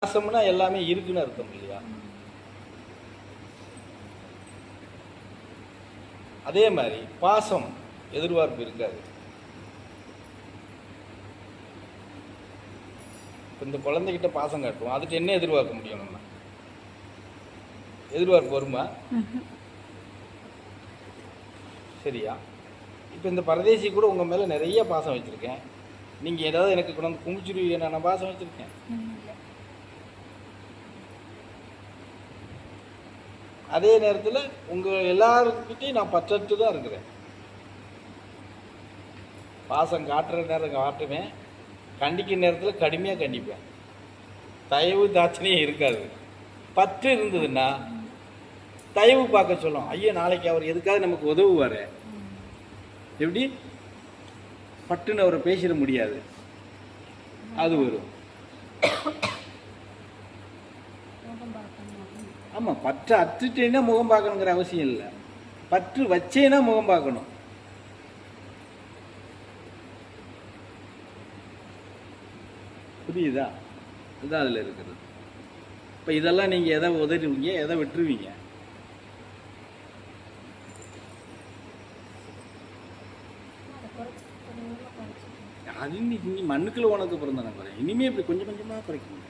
பாசம்னா எல்லாமே இருக்குன்னு அர்த்தம் இல்லையா? அதே மாதிரி பாசம் எதிர்பார்ப்பு இருக்காது. இந்த குழந்தைகிட்ட பாசம் காட்டுவோம், அதுக்கு என்ன எதிர்பார்க்க முடியும்? நம்ம எதிர்பார்ப்பு வருமா? சரியா? இப்போ இந்த பரதேசி கூட உங்கள் மேலே நிறைய பாசம் வச்சுருக்கேன், நீங்கள் ஏதாவது எனக்கு கொண்டு குமிச்சிருவீங்க, நான் பாசம் வச்சுருக்கேன். அதே நேரத்தில் உங்கள் எல்லாருக்கிட்டையும் நான் பற்றட்டு தான் இருக்கிறேன். பாசம் காட்டுற நேரம் காட்டுவேன், கண்டிக்கிற நேரத்தில் கடுமையாக கண்டிப்பேன். தயவு தாட்சணையே இருக்காது. பற்று இருந்ததுன்னா தயவு பார்க்க சொல்லும். ஐயோ நாளைக்கு அவர் எதுக்காக நமக்கு உதவுவார், எப்படி பட்டுன்னு அவரை பேசிட முடியாது, அது வரும். ஆமாம், பற்று அற்றுட்டேன்னா முகம் பார்க்கணுங்கிற அவசியம் இல்லை, பற்று வச்சேன்னா முகம் பார்க்கணும். புரியுதா? இதுதான் அதில் இருக்கிறது. இப்போ இதெல்லாம் நீங்கள் எதை உதறுவீங்க, எதை விட்டுருவீங்க? அது இன்னைக்கு நீ மண்ணுக்குள்ள உனக்கு பிறந்தானே குறை, இனிமே இப்படி கொஞ்சம் கொஞ்சமாக குறைக்கணும்.